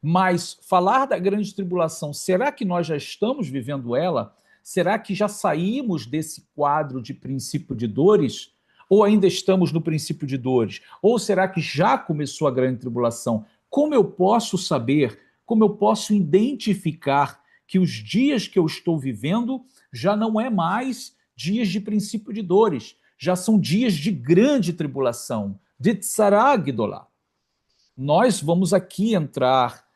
Mas falar da grande tribulação, será que nós já estamos vivendo ela? Será que já saímos desse quadro de princípio de dores? Ou ainda estamos no princípio de dores? Ou será que já começou a grande tribulação? Como eu posso saber, como eu posso identificar que os dias que eu estou vivendo já não é mais dias de princípio de dores, já são dias de grande tribulação, de tsaragdola. Nós vamos aqui entrar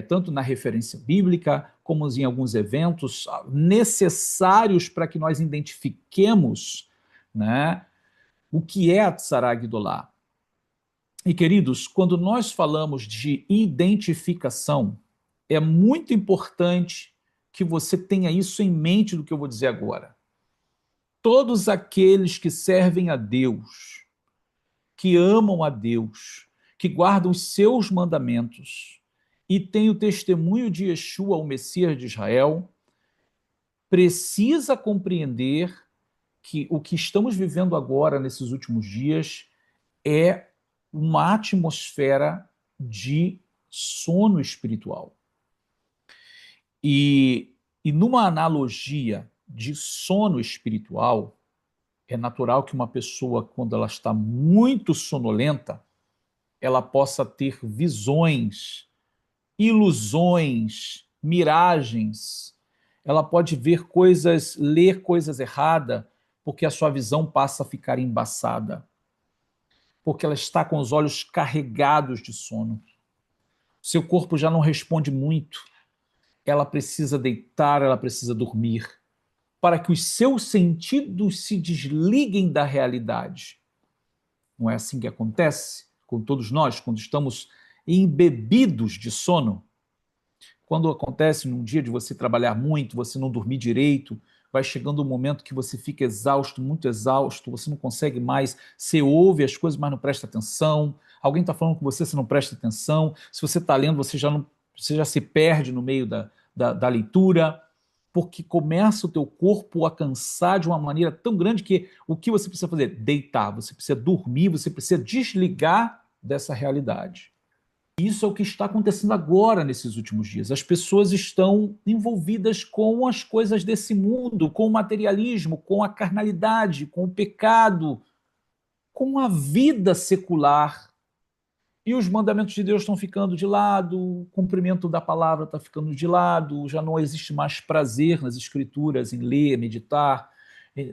tanto na referência bíblica, como em alguns eventos necessários para que nós identifiquemos, né, o que é a Tsaragdolá. E, queridos, quando nós falamos de identificação, é muito importante que você tenha isso em mente do que eu vou dizer agora. Todos aqueles que servem a Deus, que amam a Deus, que guardam os seus mandamentos e têm o testemunho de Yeshua, o Messias de Israel, precisa compreender que o que estamos vivendo agora, nesses últimos dias, é uma atmosfera de sono espiritual. E numa analogia de sono espiritual, é natural que uma pessoa, quando ela está muito sonolenta, ela possa ter visões, ilusões, miragens. Ela pode ver coisas, ler coisas erradas, porque a sua visão passa a ficar embaçada, porque ela está com os olhos carregados de sono. Seu corpo já não responde muito. Ela precisa deitar, ela precisa dormir, para que os seus sentidos se desliguem da realidade. Não é assim que acontece com todos nós, quando estamos embebidos de sono? Quando acontece num dia de você trabalhar muito, você não dormir direito, vai chegando um momento que você fica exausto, muito exausto, você não consegue mais, você ouve as coisas, mas não presta atenção, alguém está falando com você, você não presta atenção, se você está lendo, você já se perde no meio da leitura, porque começa o teu corpo a cansar de uma maneira tão grande que o que você precisa fazer? Deitar, você precisa dormir, você precisa desligar dessa realidade. Isso é o que está acontecendo agora nesses últimos dias. As pessoas estão envolvidas com as coisas desse mundo, com o materialismo, com a carnalidade, com o pecado, com a vida secular. E os mandamentos de Deus estão ficando de lado, o cumprimento da palavra está ficando de lado, já não existe mais prazer nas escrituras, em ler, meditar,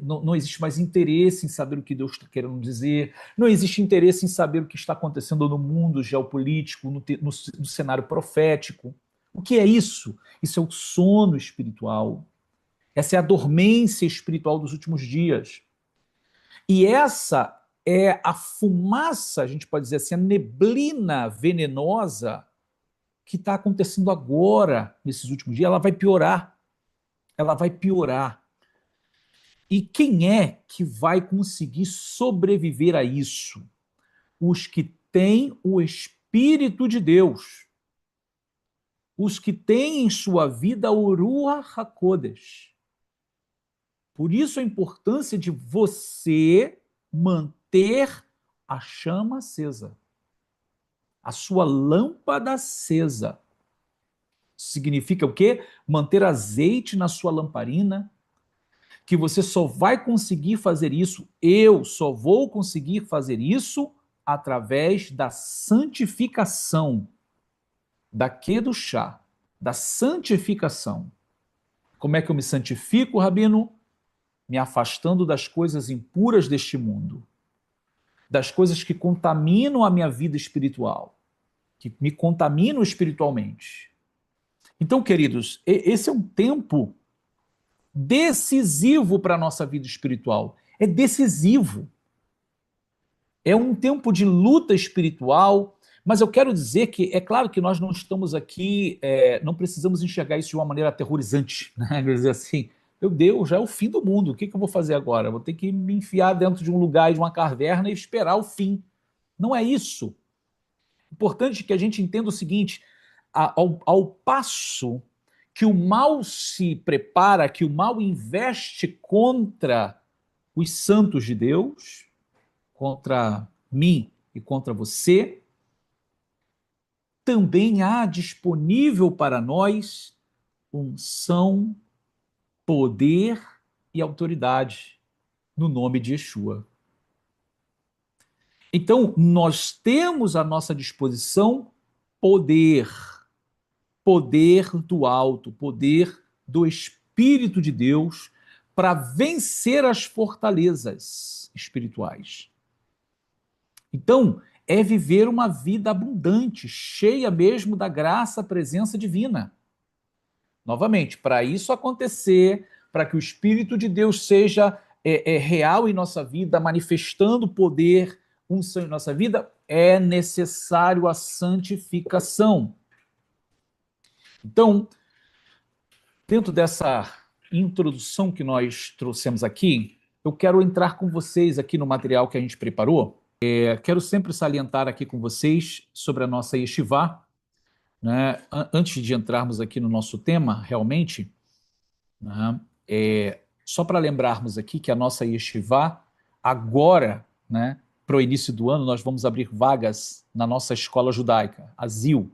não existe mais interesse em saber o que Deus está querendo dizer, não existe interesse em saber o que está acontecendo no mundo geopolítico, no cenário profético. O que é isso? Isso é o sono espiritual. Essa é a dormência espiritual dos últimos dias. E essa é a fumaça, a gente pode dizer assim, a neblina venenosa que está acontecendo agora, nesses últimos dias. Ela vai piorar. Ela vai piorar. E quem é que vai conseguir sobreviver a isso? Os que têm o Espírito de Deus. Os que têm em sua vida o Ruach HaKodesh. Por isso a importância de você manter a chama acesa, a sua lâmpada acesa. Significa o quê? Manter azeite na sua lamparina, que você só vai conseguir fazer isso, eu só vou conseguir fazer isso através da santificação, da Kedushá, da santificação. Como é que eu me santifico, Rabino? Me afastando das coisas impuras deste mundo, das coisas que contaminam a minha vida espiritual, que me contaminam espiritualmente. Então, queridos, esse é um tempo decisivo para a nossa vida espiritual. É decisivo. É um tempo de luta espiritual, mas eu quero dizer que é claro que nós não estamos aqui, não precisamos enxergar isso de uma maneira aterrorizante, né? Quer dizer assim, meu Deus, já é o fim do mundo, o que eu vou fazer agora? Eu vou ter que me enfiar dentro de um lugar, de uma caverna e esperar o fim. Não é isso. Importante que a gente entenda o seguinte, ao passo que o mal se prepara, que o mal investe contra os santos de Deus, contra mim e contra você, também há disponível para nós unção, poder e autoridade no nome de Yeshua. Então, nós temos à nossa disposição poder, poder do alto, poder do Espírito de Deus para vencer as fortalezas espirituais. Então, é viver uma vida abundante, cheia mesmo da graça, presença divina. Novamente, para isso acontecer, para que o Espírito de Deus seja real em nossa vida, manifestando poder, unção em nossa vida, é necessário a santificação. Então, dentro dessa introdução que nós trouxemos aqui, eu quero entrar com vocês aqui no material que a gente preparou. Quero sempre salientar aqui com vocês sobre a nossa yeshivá, né? Antes de entrarmos aqui no nosso tema, realmente, né? Só para lembrarmos aqui que a nossa yeshivá, agora, né, para o início do ano, nós vamos abrir vagas na nossa escola judaica, a ZIL,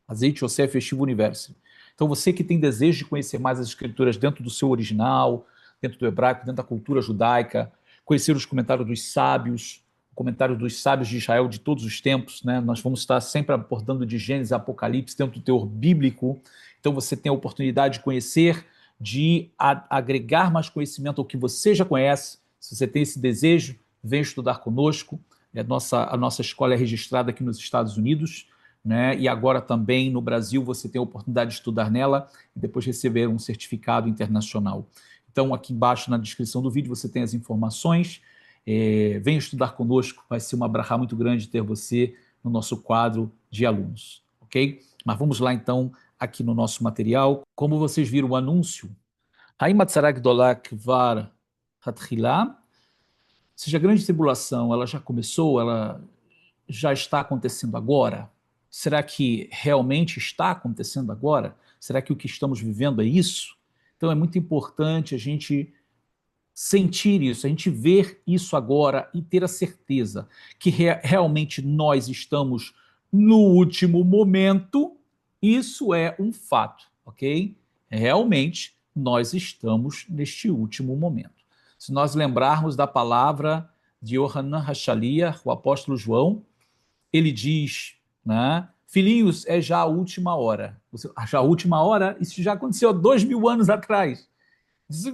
Azeite Yosef Yeshiva University. Então, você que tem desejo de conhecer mais as escrituras dentro do seu original, dentro do hebraico, dentro da cultura judaica, conhecer os comentários dos sábios, o comentário dos sábios de Israel de todos os tempos, né? Nós vamos estar sempre abordando de Gênesis e Apocalipse dentro do teor bíblico. Então, você tem a oportunidade de conhecer, de agregar mais conhecimento ao que você já conhece. Se você tem esse desejo, venha estudar conosco. A nossa escola é registrada aqui nos Estados Unidos, né? E agora também no Brasil você tem a oportunidade de estudar nela e depois receber um certificado internacional. Então, aqui embaixo na descrição do vídeo você tem as informações. Venha estudar conosco, vai ser uma brachá muito grande ter você no nosso quadro de alunos, ok? Mas vamos lá então, aqui no nosso material. Como vocês viram o anúncio, Haim Atzara Gdolah Kvar Hatchila, ou seja, a grande tribulação, ela já começou, ela já está acontecendo agora? Será que realmente está acontecendo agora? Será que o que estamos vivendo é isso? Então é muito importante a gente sentir isso, a gente ver isso agora e ter a certeza que realmente nós estamos no último momento. Isso é um fato, ok? Realmente nós estamos neste último momento. Se nós lembrarmos da palavra de Yohanan Hashalia, o apóstolo João, ele diz, né, filhinhos, é já a última hora. Já a última hora? Isso já aconteceu há 2000 anos atrás.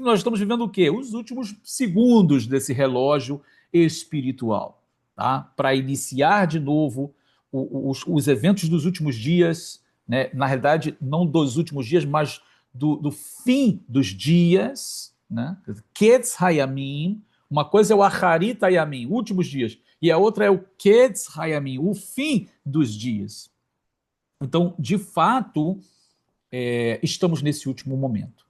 Nós estamos vivendo o quê? Os últimos segundos desse relógio espiritual, tá? Para iniciar de novo os eventos dos últimos dias, né? Na realidade, não dos últimos dias, mas do fim dos dias, né? Ketz Hayamim, uma coisa é o Acharit Hayamim, últimos dias, e a outra é o Ketz Hayamim, o fim dos dias. Então, de fato, estamos nesse último momento.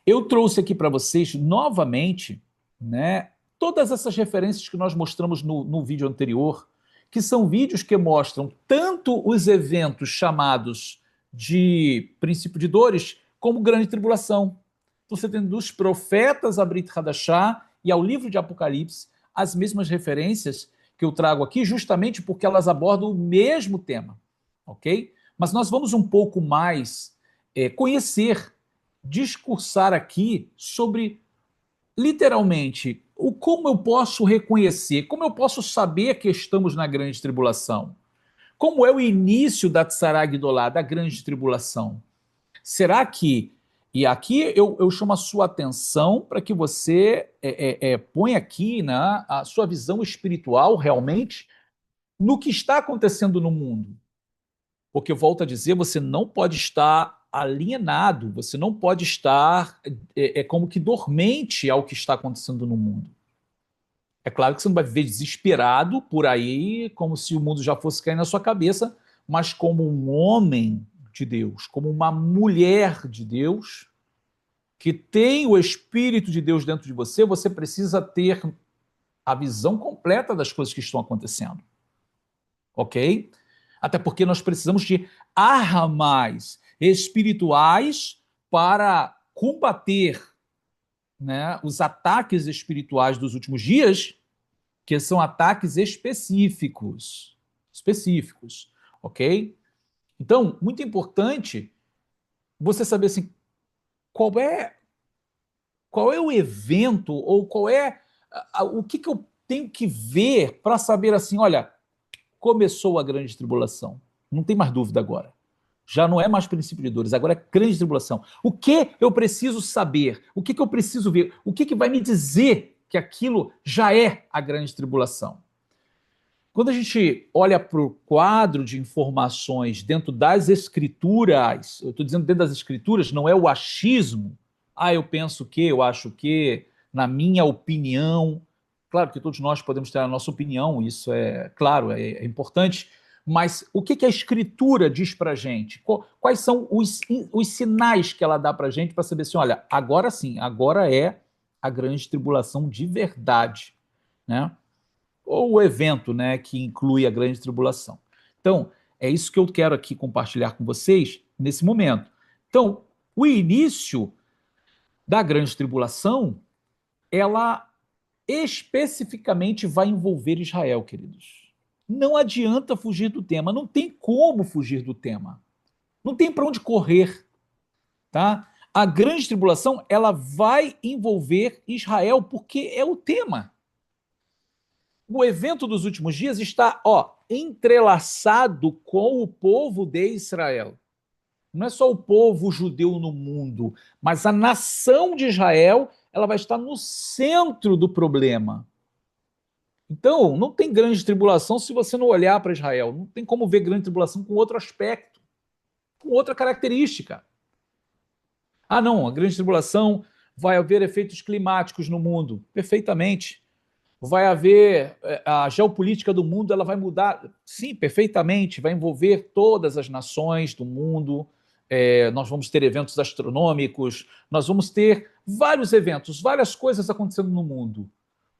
Eu trouxe aqui para vocês novamente, né, todas essas referências que nós mostramos no vídeo anterior, que são vídeos que mostram tanto os eventos chamados de princípio de dores, como grande tribulação. Então, você tem dos profetas a Brit Hadashah e ao livro de Apocalipse as mesmas referências que eu trago aqui, justamente porque elas abordam o mesmo tema, ok? Mas nós vamos um pouco mais conhecer, discursar aqui sobre, literalmente, como eu posso reconhecer, como eu posso saber que estamos na grande tribulação? Como é o início da Tzara Gdolá, da grande tribulação? Será que, e aqui eu chamo a sua atenção para que você ponha aqui, né, a sua visão espiritual realmente no que está acontecendo no mundo. Porque, volto a dizer, você não pode estar alienado, você não pode estar como que dormente ao que está acontecendo no mundo. É claro que você não vai viver desesperado por aí, como se o mundo já fosse cair na sua cabeça, mas como um homem de Deus, como uma mulher de Deus, que tem o Espírito de Deus dentro de você, você precisa ter a visão completa das coisas que estão acontecendo. Ok? Até porque nós precisamos de armas espirituais para combater, né, os ataques espirituais dos últimos dias, que são ataques específicos, ok? Então, muito importante você saber assim, qual é, qual é o evento ou qual é o que, que eu tenho que ver para saber assim, olha, começou a grande tribulação. Não tem mais dúvida agora. Já não é mais princípio de dores, agora é grande tribulação. O que eu preciso saber? O que eu preciso ver? O que vai me dizer que aquilo já é a grande tribulação? Quando a gente olha para o quadro de informações dentro das escrituras, eu estou dizendo dentro das escrituras, não é o achismo. Ah, eu penso que, eu acho que, na minha opinião. Claro que todos nós podemos ter a nossa opinião, isso é claro, é importante, mas o que a escritura diz para a gente? Quais são os sinais que ela dá para a gente para saber assim, olha, agora sim, agora é a grande tribulação de verdade, né? Ou o evento, né, que inclui a grande tribulação. Então, é isso que eu quero aqui compartilhar com vocês nesse momento. Então, o início da grande tribulação, ela especificamente vai envolver Israel, queridos. Não adianta fugir do tema, não tem como fugir do tema. Não tem para onde correr, tá? A grande tribulação, ela vai envolver Israel porque é o tema. O evento dos últimos dias está, entrelaçado com o povo de Israel. Não é só o povo judeu no mundo, mas a nação de Israel, ela vai estar no centro do problema. Então, não tem grande tribulação se você não olhar para Israel. Não tem como ver grande tribulação com outro aspecto, com outra característica. Ah, não, a grande tribulação vai haver efeitos climáticos no mundo. Perfeitamente. Vai haver a geopolítica do mundo, ela vai mudar, sim, perfeitamente, vai envolver todas as nações do mundo. Nós vamos ter eventos astronômicos, nós vamos ter vários eventos, várias coisas acontecendo no mundo.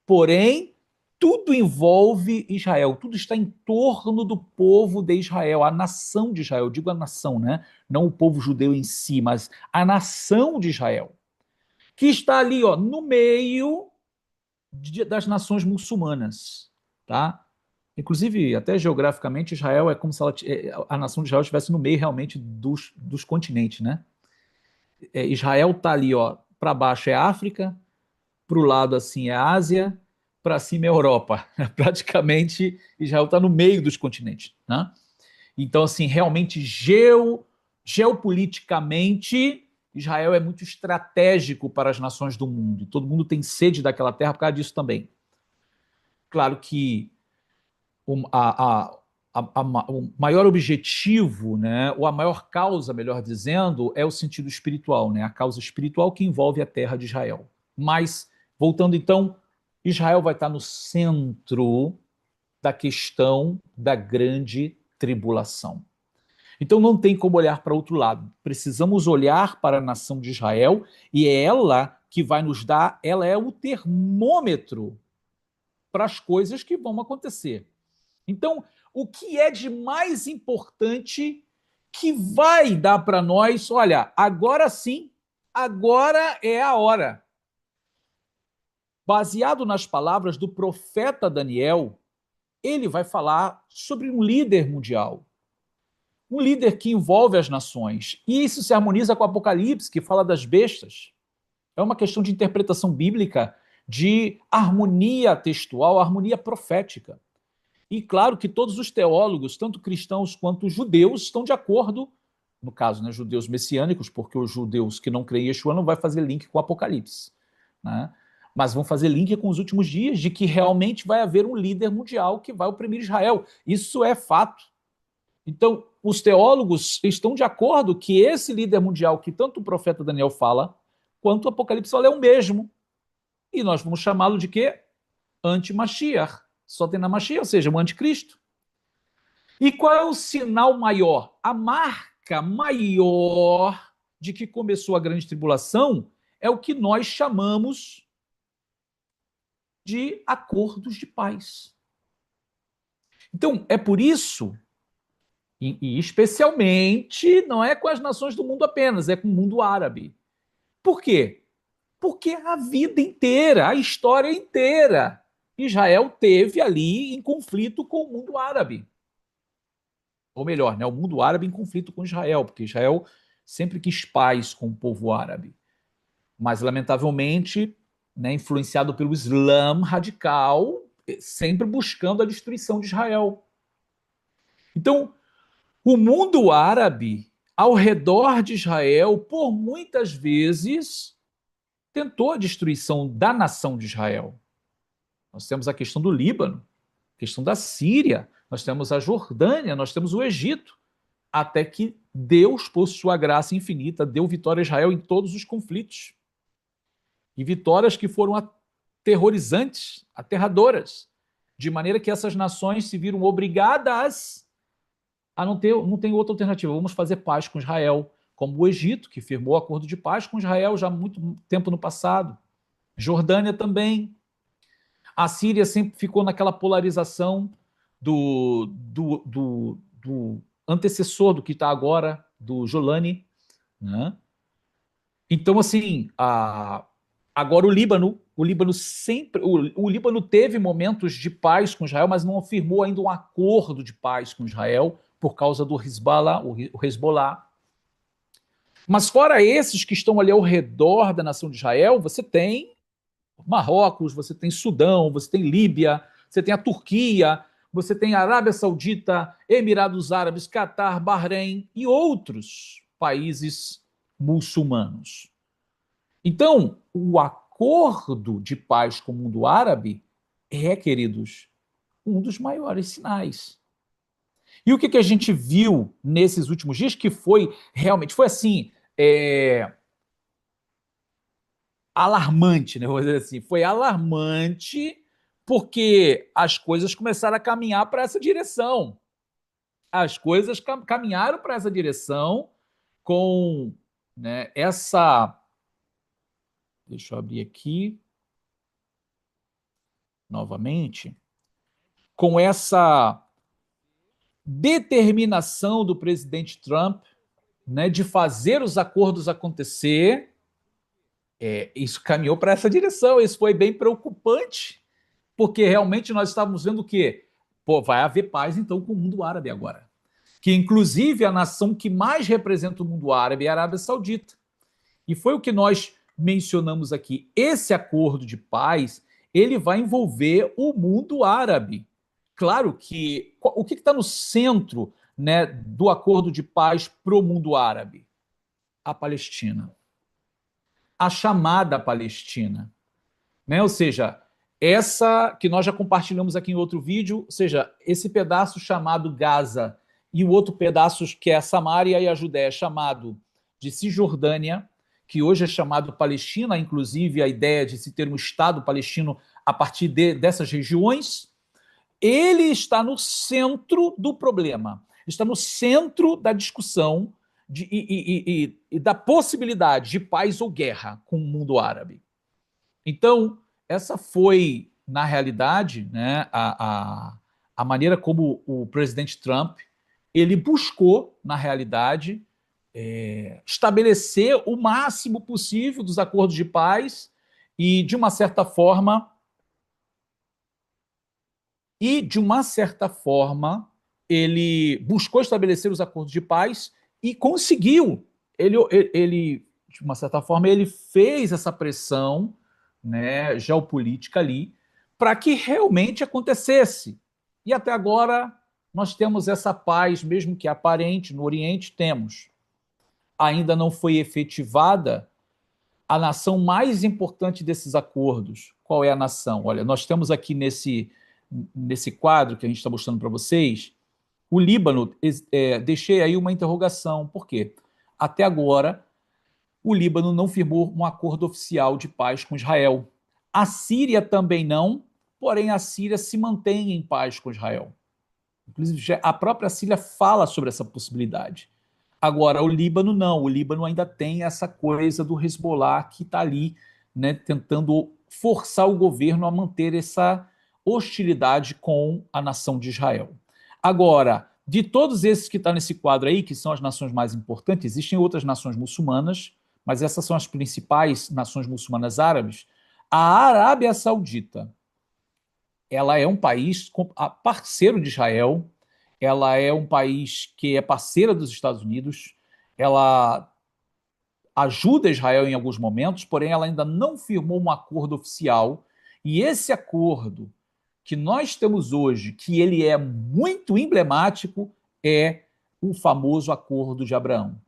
Porém, tudo envolve Israel, tudo está em torno do povo de Israel, a nação de Israel, digo a nação, né? Não o povo judeu em si, mas a nação de Israel, que está ali, no meio das nações muçulmanas, tá? Inclusive, até geograficamente, Israel é como se a nação de Israel estivesse no meio realmente dos continentes, né? Israel está ali, para baixo é África, para o lado assim é Ásia, para cima é Europa. Praticamente, Israel está no meio dos continentes, né? Então, assim, realmente, geopoliticamente, Israel é muito estratégico para as nações do mundo. Todo mundo tem sede daquela terra por causa disso também. Claro que o, o maior objetivo, né, ou a maior causa, melhor dizendo, é o sentido espiritual, né, a causa espiritual que envolve a terra de Israel. Mas, voltando então, Israel vai estar no centro da questão da grande tribulação. Então não tem como olhar para outro lado. Precisamos olhar para a nação de Israel e é ela que vai nos dar, ela é o termômetro para as coisas que vão acontecer. Então, o que é de mais importante que vai dar para nós, olha, agora sim, agora é a hora. Baseado nas palavras do profeta Daniel, ele vai falar sobre um líder mundial, um líder que envolve as nações. E isso se harmoniza com o Apocalipse, que fala das bestas. É uma questão de interpretação bíblica, de harmonia textual, harmonia profética. E claro que todos os teólogos, tanto cristãos quanto judeus, estão de acordo, no caso, né, judeus messiânicos, porque os judeus que não creem em Yeshua não vai fazer link com o Apocalipse, né? Mas vão fazer link com os últimos dias de que realmente vai haver um líder mundial que vai oprimir Israel. Isso é fato. Então, os teólogos estão de acordo que esse líder mundial que tanto o profeta Daniel fala, quanto o Apocalipse fala, é o mesmo. E nós vamos chamá-lo de quê? Anti-Mashiach. Só tem na Mashiach, ou seja, o anticristo. E qual é o sinal maior? A marca maior de que começou a grande tribulação é o que nós chamamos de acordos de paz. Então, é por isso, e especialmente, não é com as nações do mundo apenas, é com o mundo árabe. Por quê? Porque a vida inteira, a história inteira, Israel teve ali em conflito com o mundo árabe. ou melhor, né, o mundo árabe em conflito com Israel, porque Israel sempre quis paz com o povo árabe. Mas, lamentavelmente, né, influenciado pelo Islã radical, sempre buscando a destruição de Israel. Então, o mundo árabe, ao redor de Israel, por muitas vezes, tentou a destruição da nação de Israel. Nós temos a questão do Líbano, a questão da Síria, nós temos a Jordânia, nós temos o Egito, até que Deus, por sua graça infinita, deu vitória a Israel em todos os conflitos. E vitórias que foram aterrorizantes, aterradoras, de maneira que essas nações se viram obrigadas a não tem outra alternativa. Vamos fazer paz com Israel, como o Egito, que firmou acordo de paz com Israel já há muito tempo no passado. Jordânia também. A Síria sempre ficou naquela polarização do antecessor do que está agora, do Jolani, né? Então, assim, agora o Líbano sempre, o Líbano teve momentos de paz com Israel, mas não afirmou ainda um acordo de paz com Israel por causa do Hezbollah, o Hezbollah. Mas fora esses que estão ali ao redor da nação de Israel, você tem Marrocos, você tem Sudão, você tem Líbia, você tem a Turquia, você tem a Arábia Saudita, Emirados Árabes, Catar, Bahrein e outros países muçulmanos. Então, o acordo de paz com o mundo árabe é, queridos, um dos maiores sinais. E o que a gente viu nesses últimos dias que foi realmente, foi assim, alarmante, né? Vou dizer assim, foi alarmante porque as coisas começaram a caminhar para essa direção. As coisas caminharam para essa direção com, né, essa. Deixa eu abrir aqui novamente. Com essa determinação do presidente Trump, né, de fazer os acordos acontecer, isso caminhou para essa direção. Isso foi bem preocupante, porque realmente nós estávamos vendo que, pô, vai haver paz então com o mundo árabe agora. Que inclusive a nação que mais representa o mundo árabe é a Arábia Saudita. E foi o que nós mencionamos aqui. Esse acordo de paz, ele vai envolver o mundo árabe. Claro que o que está no centro, né, do acordo de paz para o mundo árabe? A Palestina. A chamada Palestina. Né? Ou seja, essa que nós já compartilhamos aqui em outro vídeo, ou seja, esse pedaço chamado Gaza e o outro pedaço que é a Samária e a Judéia, chamado de Cisjordânia, que hoje é chamado Palestina, inclusive a ideia de se ter um Estado palestino a partir dessas regiões, ele está no centro do problema, está no centro da discussão e da possibilidade de paz ou guerra com o mundo árabe. Então, essa foi, na realidade, né, a maneira como o presidente Trump ele buscou, na realidade, estabelecer o máximo possível dos acordos de paz e, de uma certa forma, ele buscou estabelecer os acordos de paz e conseguiu. Ele de uma certa forma, ele fez essa pressão, né, geopolítica ali para que realmente acontecesse. E até agora nós temos essa paz, mesmo que aparente, no Oriente temos. Ainda não foi efetivada a nação mais importante desses acordos. Qual é a nação? Olha, nós temos aqui nesse quadro que a gente está mostrando para vocês, o Líbano, deixei aí uma interrogação. Por quê? Até agora, o Líbano não firmou um acordo oficial de paz com Israel. A Síria também não, porém a Síria se mantém em paz com Israel. Inclusive, a própria Síria fala sobre essa possibilidade. Agora, o Líbano não. O Líbano ainda tem essa coisa do Hezbollah que está ali, né, tentando forçar o governo a manter essa hostilidade com a nação de Israel. Agora, de todos esses que estão nesse quadro aí, que são as nações mais importantes, existem outras nações muçulmanas, mas essas são as principais nações muçulmanas árabes. A Arábia Saudita, ela é um país parceiro de Israel, ela é um país que é parceira dos Estados Unidos, ela ajuda Israel em alguns momentos, porém ela ainda não firmou um acordo oficial, e esse acordo que nós temos hoje, que ele é muito emblemático, é o famoso Acordo de Abraão,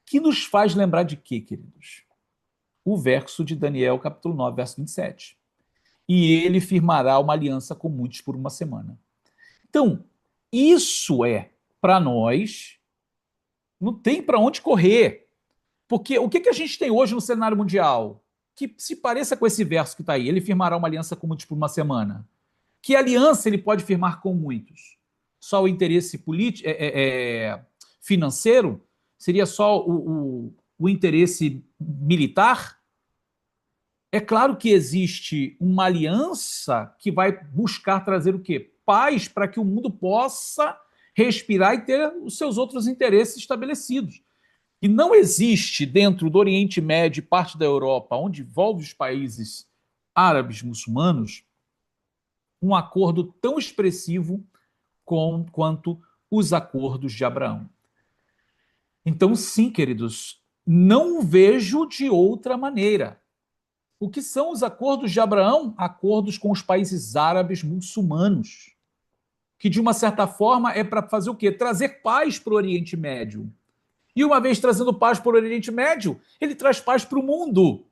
que nos faz lembrar de quê, queridos? O verso de Daniel, capítulo 9, verso 27. E ele firmará uma aliança com muitos por uma semana. Então, isso para nós, não tem para onde correr. Porque o que a gente tem hoje no cenário mundial? Que se pareça com esse verso que está aí, ele firmará uma aliança com muitos por uma semana. Que aliança ele pode firmar com muitos? Só o interesse político, financeiro? Seria só o interesse militar? É claro que existe uma aliança que vai buscar trazer o quê? Paz para que o mundo possa respirar e ter os seus outros interesses estabelecidos. E não existe dentro do Oriente Médio e parte da Europa, onde envolve os países árabes muçulmanos, um acordo tão expressivo quanto os acordos de Abraão. Então, sim, queridos, não vejo de outra maneira. O que são os acordos de Abraão? Acordos com os países árabes muçulmanos, que de uma certa forma é para fazer o quê? Trazer paz para o Oriente Médio. E uma vez trazendo paz para o Oriente Médio, ele traz paz para o mundo.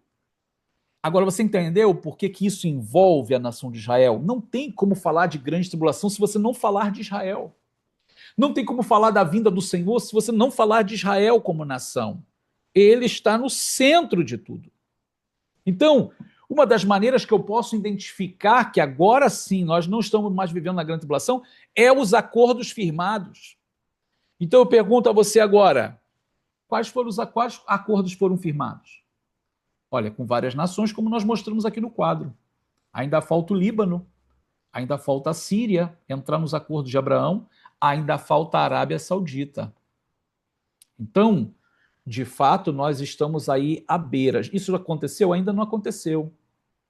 Agora, você entendeu por que isso envolve a nação de Israel? Não tem como falar de grande tribulação se você não falar de Israel. Não tem como falar da vinda do Senhor se você não falar de Israel como nação. Ele está no centro de tudo. Então, uma das maneiras que eu posso identificar que agora sim nós não estamos mais vivendo na grande tribulação é os acordos firmados. Então eu pergunto a você agora, quais acordos foram firmados? Olha, com várias nações, como nós mostramos aqui no quadro. Ainda falta o Líbano, ainda falta a Síria entrar nos acordos de Abraão, ainda falta a Arábia Saudita. Então, de fato, nós estamos aí à beira. Isso aconteceu? Ainda não aconteceu.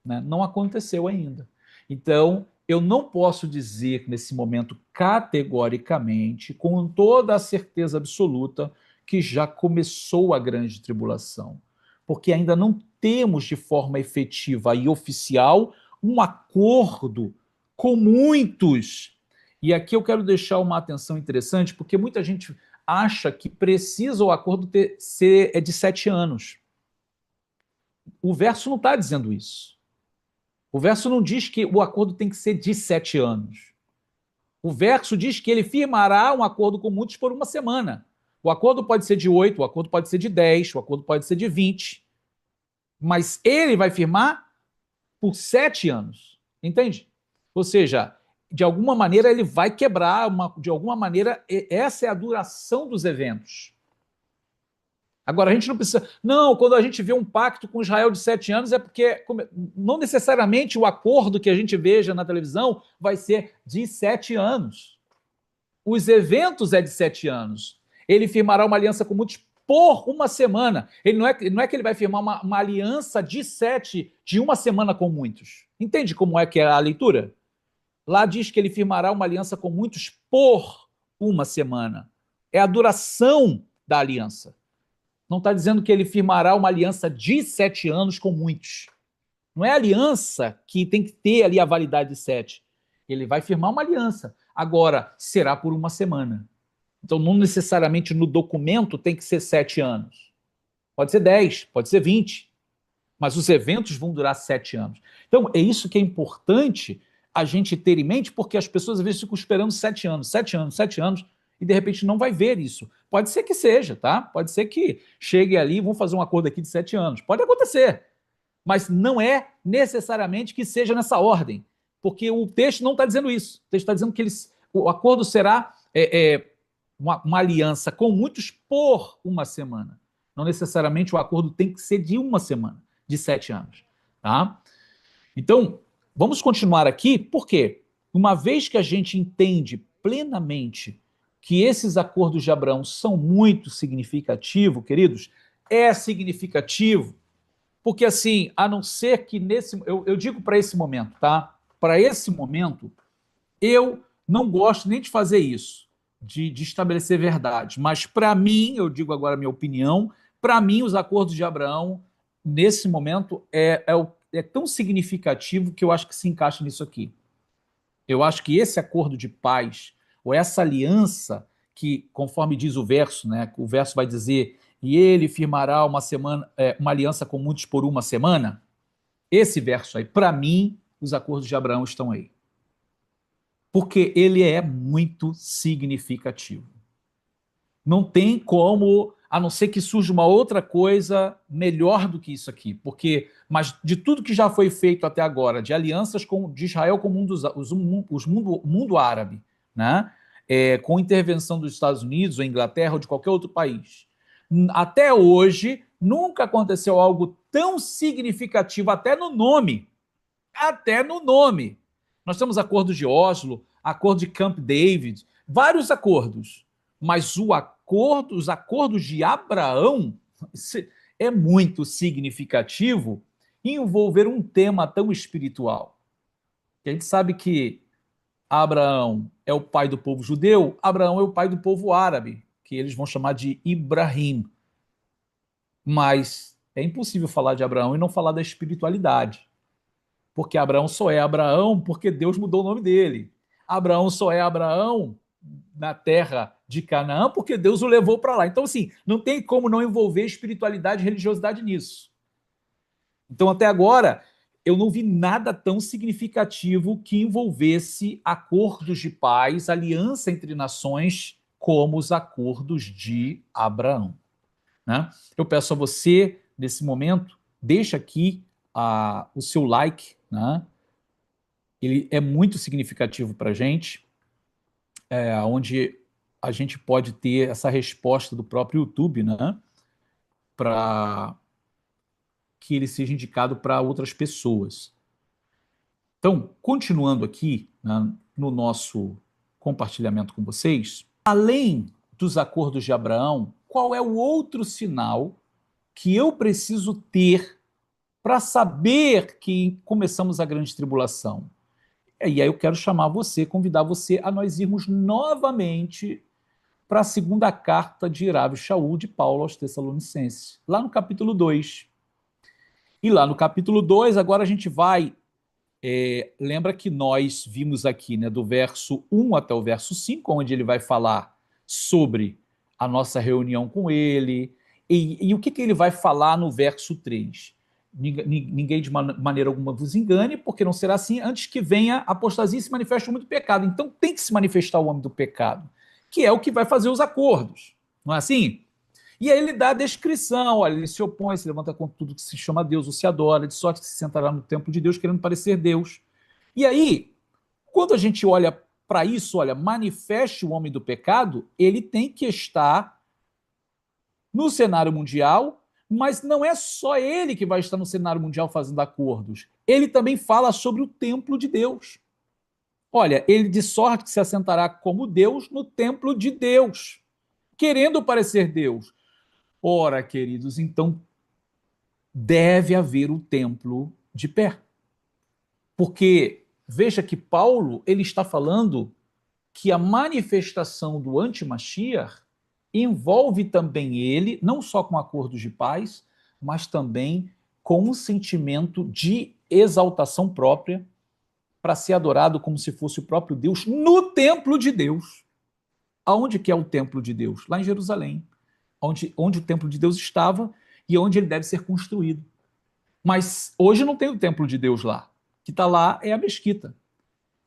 Né? Não aconteceu ainda. Então, eu não posso dizer nesse momento categoricamente, com toda a certeza absoluta, que já começou a grande tribulação, porque ainda não temos de forma efetiva e oficial um acordo com muitos. E aqui eu quero deixar uma atenção interessante, porque muita gente acha que precisa o acordo ser de 7 anos. O verso não está dizendo isso. O verso não diz que o acordo tem que ser de 7 anos. O verso diz que ele firmará um acordo com muitos por uma semana. O acordo pode ser de 8, o acordo pode ser de 10, o acordo pode ser de 20. Mas ele vai firmar por 7 anos. Entende? Ou seja, de alguma maneira ele vai quebrar, de alguma maneira, essa é a duração dos eventos. Agora, a gente não precisa... Não, quando a gente vê um pacto com Israel de 7 anos, é porque não necessariamente o acordo que a gente veja na televisão vai ser de 7 anos. Os eventos é de 7 anos. Ele firmará uma aliança com muitos por uma semana. Ele não é que ele vai firmar uma aliança de uma semana com muitos. Entende como é que é a leitura? Lá diz que ele firmará uma aliança com muitos por uma semana. É a duração da aliança. Não está dizendo que ele firmará uma aliança de 7 anos com muitos. Não é aliança que tem que ter ali a validade de 7. Ele vai firmar uma aliança. Agora, será por uma semana. Então, não necessariamente no documento tem que ser 7 anos. Pode ser 10, pode ser 20. Mas os eventos vão durar 7 anos. Então, é isso que é importante a gente ter em mente, porque as pessoas às vezes ficam esperando 7 anos, 7 anos, 7 anos, e de repente não vai ver isso. Pode ser que seja, tá? Pode ser que chegue ali e vão fazer um acordo aqui de 7 anos. Pode acontecer. Mas não é necessariamente que seja nessa ordem, porque o texto não está dizendo isso. O texto está dizendo que o acordo será uma aliança com muitos por uma semana. Não necessariamente o acordo tem que ser de uma semana, de 7 anos. Tá? Então, vamos continuar aqui, porque uma vez que a gente entende plenamente que esses acordos de Abraão são muito significativos, queridos, é significativo, porque assim, a não ser que eu digo para esse momento, tá? Para esse momento, eu não gosto nem de fazer isso, de estabelecer verdade. Mas, para mim, eu digo agora a minha opinião, para mim, os acordos de Abraão, nesse momento, é tão significativo que eu acho que se encaixa nisso aqui. Eu acho que esse acordo de paz, ou essa aliança, que, conforme diz o verso, né, o verso vai dizer, e ele firmará uma aliança com muitos por uma semana. Esse verso aí, para mim, os acordos de Abraão estão aí. Porque ele é muito significativo. Não tem como, a não ser que surja uma outra coisa melhor do que isso aqui. Mas de tudo que já foi feito até agora, de alianças de Israel com o mundo árabe, né? Com intervenção dos Estados Unidos, ou Inglaterra, ou de qualquer outro país, até hoje, nunca aconteceu algo tão significativo, até no nome. Até no nome. Nós temos acordo de Oslo, acordo de Camp David, vários acordos. Mas os acordos de Abraão é muito significativo em envolver um tema tão espiritual. A gente sabe que Abraão é o pai do povo judeu, Abraão é o pai do povo árabe, que eles vão chamar de Ibrahim. Mas é impossível falar de Abraão e não falar da espiritualidade. Porque Abraão só é Abraão porque Deus mudou o nome dele. Abraão só é Abraão na terra de Canaã porque Deus o levou para lá. Então, assim, não tem como não envolver espiritualidade e religiosidade nisso. Então, até agora, eu não vi nada tão significativo que envolvesse acordos de paz, aliança entre nações, como os acordos de Abraão. Né? Eu peço a você, nesse momento, deixa aqui o seu like, né? Ele é muito significativo para a gente, onde a gente pode ter essa resposta do próprio YouTube, né? Para que ele seja indicado para outras pessoas. Então, continuando aqui, né, no nosso compartilhamento com vocês, além dos acordos de Abraão, qual é o outro sinal que eu preciso ter para saber que começamos a grande tribulação? E aí eu quero chamar você, convidar você a nós irmos novamente para a segunda carta de Rabi Shaul de Paulo aos Tessalonicenses, lá no capítulo 2. E lá no capítulo 2, agora a gente vai... lembra que nós vimos aqui, né, do verso 1 até o verso 5, onde ele vai falar sobre a nossa reunião com ele, e o que ele vai falar no verso 3? Ninguém de maneira alguma vos engane, porque não será assim antes que venha a apostasia e se manifeste o homem do pecado. Então tem que se manifestar o homem do pecado, que é o que vai fazer os acordos, não é assim? E aí ele dá a descrição, olha, ele se opõe, se levanta contra tudo que se chama Deus ou se adora, de sorte que se sentará no templo de Deus querendo parecer Deus. E aí, quando a gente olha para isso, olha, manifeste o homem do pecado, ele tem que estar no cenário mundial, mas não é só ele que vai estar no cenário mundial fazendo acordos. Ele também fala sobre o templo de Deus. Olha, ele de sorte que se assentará como Deus no templo de Deus, querendo parecer Deus. Ora, queridos, então deve haver o templo de pé. Porque veja que Paulo ele está falando que a manifestação do anti-Mashiach envolve também ele, não só com acordos de paz, mas também com um sentimento de exaltação própria para ser adorado como se fosse o próprio Deus no templo de Deus. Aonde que é o templo de Deus? Lá em Jerusalém, onde o templo de Deus estava e onde ele deve ser construído. Mas hoje não tem o templo de Deus lá. O que está lá é a mesquita.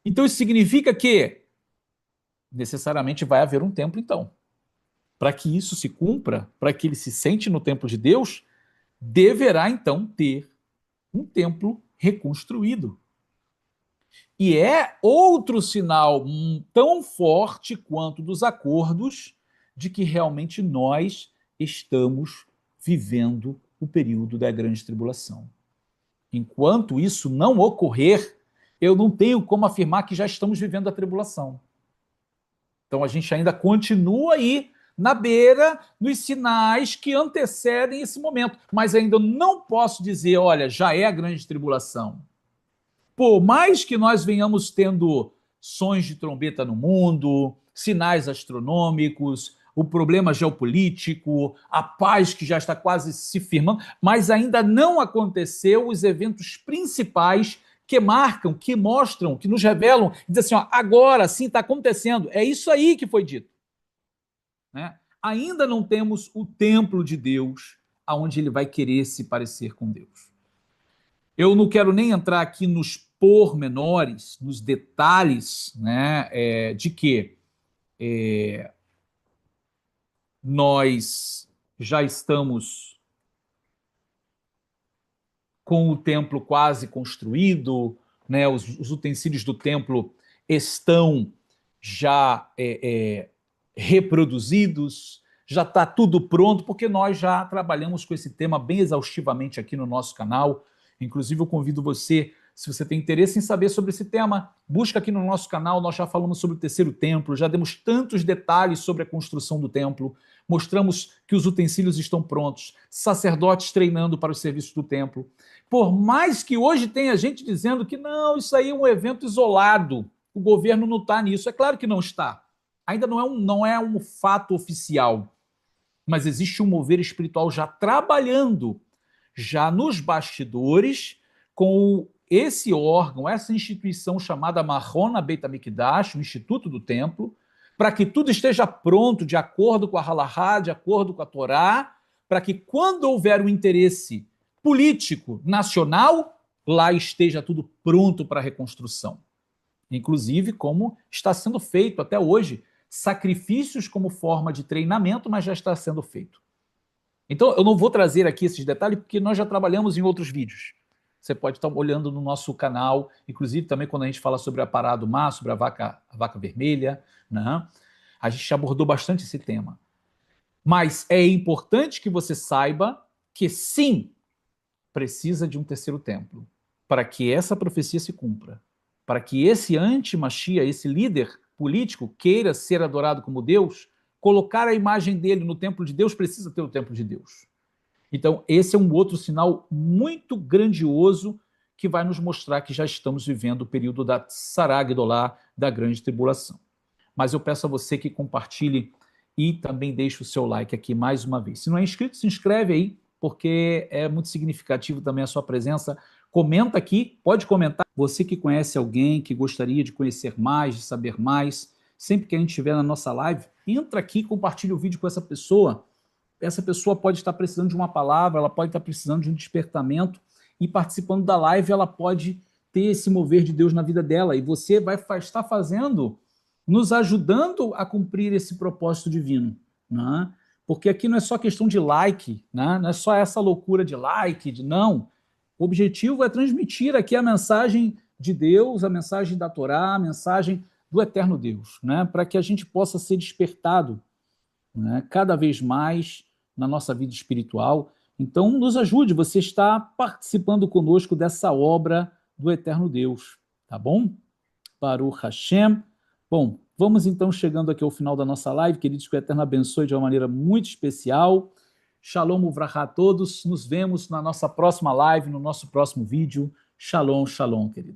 Então isso significa que necessariamente vai haver um templo, então. Para que isso se cumpra, para que ele se sente no templo de Deus, deverá então ter um templo reconstruído. E é outro sinal tão forte quanto dos acordos de que realmente nós estamos vivendo o período da grande tribulação. Enquanto isso não ocorrer, eu não tenho como afirmar que já estamos vivendo a tribulação. Então a gente ainda continua aí na beira, nos sinais que antecedem esse momento. Mas ainda não posso dizer, olha, já é a grande tribulação. Por mais que nós venhamos tendo sons de trombeta no mundo, sinais astronômicos, o problema geopolítico, a paz que já está quase se firmando, mas ainda não aconteceu os eventos principais que marcam, que mostram, que nos revelam, dizem assim, ó, agora sim está acontecendo, é isso aí que foi dito. Né? Ainda não temos o templo de Deus, aonde ele vai querer se parecer com Deus. Eu não quero nem entrar aqui nos pormenores, nos detalhes, né, de que nós já estamos com o templo quase construído, né, os utensílios do templo estão já reproduzidos, já está tudo pronto, porque nós já trabalhamos com esse tema bem exaustivamente aqui no nosso canal. Inclusive, eu convido você, se você tem interesse em saber sobre esse tema, busca aqui no nosso canal, nós já falamos sobre o terceiro templo, já demos tantos detalhes sobre a construção do templo, mostramos que os utensílios estão prontos, sacerdotes treinando para o serviço do templo. Por mais que hoje tenha gente dizendo que não, isso aí é um evento isolado, o governo não está nisso. É claro que não está. Ainda não é um fato oficial, mas existe um mover espiritual já trabalhando, já nos bastidores, com esse órgão, essa instituição chamada Mahon Beit HaMikdash, o Instituto do Templo, para que tudo esteja pronto de acordo com a Halahá, de acordo com a Torá, para que quando houver um interesse político nacional, lá esteja tudo pronto para a reconstrução. Inclusive, como está sendo feito até hoje, sacrifícios como forma de treinamento, mas já está sendo feito. Então, eu não vou trazer aqui esses detalhes, porque nós já trabalhamos em outros vídeos. Você pode estar olhando no nosso canal, inclusive também quando a gente fala sobre a parada do mar, sobre a vaca vermelha, né? A gente abordou bastante esse tema. Mas é importante que você saiba que sim, precisa de um terceiro templo, para que essa profecia se cumpra, para que esse anti-Machia, esse líder político, queira ser adorado como Deus, colocar a imagem dele no templo de Deus, precisa ter o templo de Deus. Então, esse é um outro sinal muito grandioso que vai nos mostrar que já estamos vivendo o período da Tzara Gedolá, da grande tribulação. Mas eu peço a você que compartilhe e também deixe o seu like aqui mais uma vez. Se não é inscrito, se inscreve aí, porque é muito significativo também a sua presença. Comenta aqui, pode comentar. Você que conhece alguém que gostaria de conhecer mais, de saber mais, sempre que a gente estiver na nossa live, entra aqui e compartilha o vídeo com essa pessoa. Essa pessoa pode estar precisando de uma palavra, ela pode estar precisando de um despertamento, e participando da live ela pode ter esse mover de Deus na vida dela, e você vai estar fazendo, nos ajudando a cumprir esse propósito divino, né? Porque aqui não é só questão de like, né? Não é só essa loucura de like, não. O objetivo é transmitir aqui a mensagem de Deus, a mensagem da Torá, a mensagem do eterno Deus, né? Para que a gente possa ser despertado, né, cada vez mais na nossa vida espiritual. Então, nos ajude, você está participando conosco dessa obra do eterno Deus, tá bom? Baruch Hashem. Bom, vamos então chegando aqui ao final da nossa live, queridos, que o Eterno abençoe de uma maneira muito especial. Shalom Uvrahá a todos, nos vemos na nossa próxima live, no nosso próximo vídeo. Shalom, shalom, queridos.